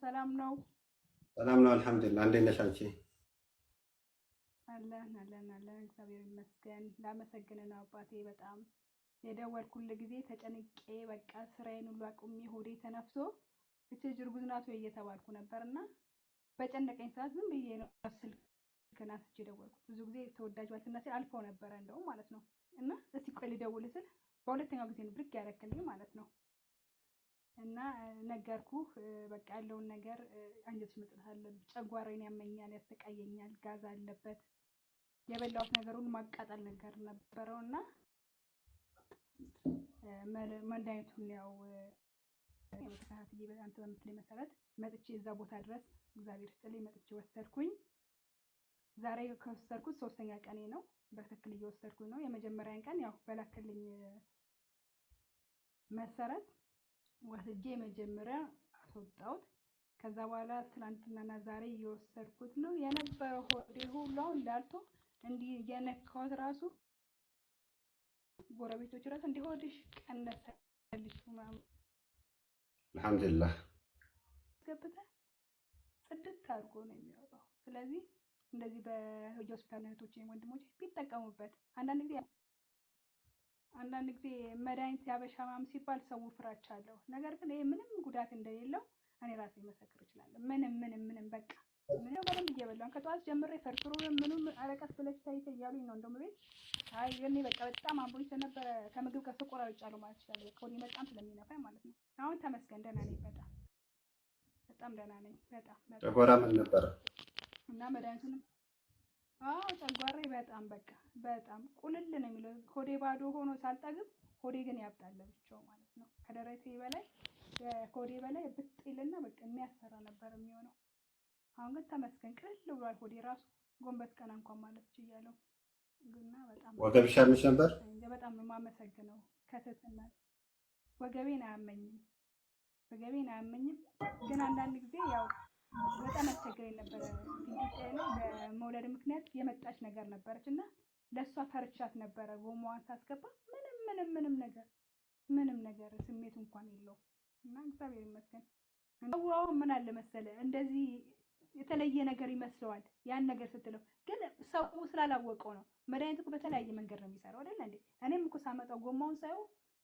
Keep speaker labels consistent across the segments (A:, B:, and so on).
A: ሰላም ነው?
B: ሰላም ነው አልሐምዱሊላህ። እንዴት ነሽ አንቺ?
A: አለን እግዚአብሔር ይመስገን። ላመሰግን ነው አባቴ በጣም የደወልኩልህ ጊዜ ተጨንቄ በቃ ስራዬን ሁሉ አቁሜ ሆዴ ተነፍቶ እቺ እርጉዝ ናት ወይ እየተባልኩ ነበርና በጨነቀኝ ሰዓት ዝም ብዬ ነው ስልክህን አንስቼ ደወልኩት። ብዙ ጊዜ ተወዳጅ ባልትና አልፈው ነበር እንደው ማለት ነው። እና እስቲ ቆይ ልደውል ስል በሁለተኛው ጊዜ ነው ብድግ ያደረክልኝ ማለት ነው። እና ነገርኩህ በቃ ያለውን ነገር አንጀትሽ መጥላት አለብኝ። ጨጓራዬን ያመኛል፣ ያስተቃየኛል፣ ጋዝ አለበት። የበላሁት ነገሩን ማቃጠል ነገር ነበረውና መድኃኒቱን ያው ተከታትዬ አንተ በምትለኝ መሰረት መጥቼ እዛ ቦታ ድረስ እግዚአብሔር ይስጥልኝ መጥቼ ወሰድኩኝ። ዛሬ ከወሰድኩት 3ኛ ቀኔ ነው። በትክክል እየወሰድኩኝ ነው። የመጀመሪያን ቀን ያው በላክልኝ መሰረት ወስጄ መጀመሪያ አስወጣሁት። ከዛ በኋላ ትናንትናና ዛሬ እየወሰድኩት ነው። የነበረው ሆዴ ሁሉ እንዳልቶ እንዲህ የነካሁት ራሱ ጎረቤቶች ራሱ እንዲህ ሆድሽ ቀነሰልሽ ምናምን
B: አልሐምዱሊላህ
A: ገብተ ጽድት አድርጎ ነው የሚያወጣው። ስለዚህ እንደዚህ በሆስፒታል እህቶቼ ወንድሞቼ ቢጠቀሙበት። አንዳንድ ጊዜ መድኃኒት ያበሻ ማም ሲባል ሰው ፍራቻ አለው። ነገር ግን ይሄ ምንም ጉዳት እንደሌለው እኔ ራሴ መሰክር እችላለሁ። ምንም በቃ ምንም በደንብ እየበላሁ ከጠዋት ጀምሬ ፈርፍሩንም ምንም አለቀስ ብለሽ ታይተ እያሉኝ ነው እንደውም ቤት እኔ በቃ በጣም አምሮኝ ስለነበረ ከምግብ ጋር ተቆራርጫለሁ ማለት ይችላል። ከወዲ በጣም ስለሚነፋኝ ማለት ነው። አሁን ተመስገን ደህና ነኝ። በጣም ደህና ነኝ። በጣም
B: ጨጓራ ምን ነበር
A: እና መድኃኒቱንም ጨጓራዬ በጣም ቁልል ነው የሚለው። ሆዴ ባዶ ሆኖ ሳልጠግብ ሆዴ ግን ያብጣል ብቻው ማለት ነው። ከደረቴ በላይ ከሆዴ በላይ ብጥልና በቃ የሚያሰራ ነበር የሚሆነው። አሁን ግን ተመስገን ቅልል ብሏል። ሆዴ ራሱ ጎንበስ ቀና እንኳን ማለት ይችላል። ግና በጣም
B: ወገብሽ ያምሽ ነበር?
A: በጣም ነው የማመሰግነው። ከትህትና ወገቤን አያመኝም። ግን አንዳንድ ጊዜ ያው በጣም አስቸግረኝ ነበረ። ኢትዮጵያ ላይ በመውለድ ምክንያት የመጣች ነገር ነበረች እና ለሷ ፈርቻት ነበረ። ጎማዋን ሳስገባ ምንም ነገር ስሜት እንኳን የለውም እና እግዚአብሔር ይመስገን። እንደው ምን አለ መሰለ እንደዚህ የተለየ ነገር ይመስለዋል ያን ነገር ስትለው፣ ግን ሰው ስላላወቀው ነው። መድኃኒቱ እኮ በተለያየ መንገድ ነው የሚሰራው አይደል እንዴ? እኔም እኮ ሳመጣው ጎማውን ሳይው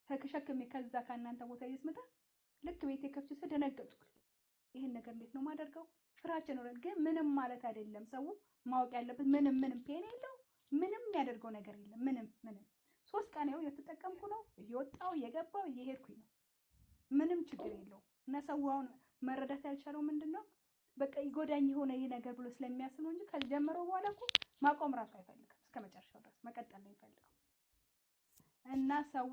A: ተከሸክሜ ከዛ ከእናንተ ቦታ ይስመጣ ልክ ቤቴ ከፍቼ ስደነገጥኩ ይሄን ነገር እንዴት ነው ማደርገው? ፍራቻ ነው። ግን ምንም ማለት አይደለም። ሰው ማወቅ ያለበት ምንም ፔን የለው፣ ምንም ያደርገው ነገር የለም። ምንም 3 ቀን ነው የተጠቀምኩ ነው። እየወጣው እየገባው እየሄድኩኝ ነው። ምንም ችግር የለው። እና ሰው አሁን መረዳት ያልቻለው ምንድነው በቃ ይጎዳኝ የሆነ ይሄ ነገር ብሎ ስለሚያስብ ነው እንጂ ከጀመረው በኋላ እኮ ማቆም ራሱ አይፈልግም። እስከመጨረሻው ድረስ መቀጠል ነው የሚፈልገው። እና ሰው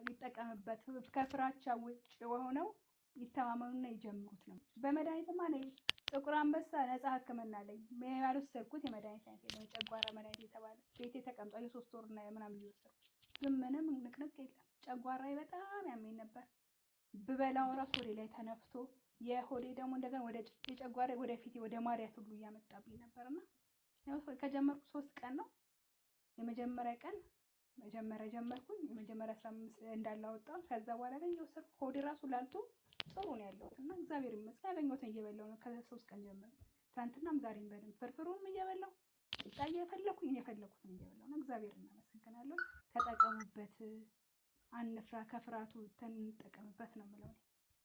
A: ይጠቀምበት። ከፍራቻ ውጭ ሆነው ይተማመኑና ይጀምሩት ነው። በመድኃኒትማ ላይ ጥቁር አንበሳ ነፃ ሕክምና ላይ ያልወሰድኩት የመድኃኒት አይነት የለም። ጨጓራ መድኃኒት የተባለ ቤቴ ተቀምጧል። የ3 ወር እና ምናምን እየወሰድኩ ግን ምንም ንቅንቅ የለም። ጨጓራዬ በጣም ያመኝ ነበር። ብበላው ራሱ ወደ ላይ ተነፍቶ የሆዴ ደግሞ እንደገና ወደ የጨጓራዬ ወደፊት ወደ ማርያት ሁሉ እያመጣብኝ ነበርና ያው ከጀመርኩ 3 ቀን ነው። የመጀመሪያ ቀን ጀመርኩኝ። የመጀመሪያ 15 እንዳላወጣው ከዛ በኋላ ግን እየወሰድኩ ሆዴ ራሱ ላልቶ ጥሩ ነው ያለሁት እና እግዚአብሔር ይመስገን ያገኘሁትን እየበላሁ ነው። ከ3 ቀን ጀምሮ ትናንትናም ዛሬም በደንብ ፍርፍሩንም እየበላሁ እየፈለኩትን እየበላሁ ነው። እግዚአብሔር እናመሰግናለን። ተጠቀሙበት። አንፍራ፣ ከፍራቱ እንጠቀምበት ነው የምለው።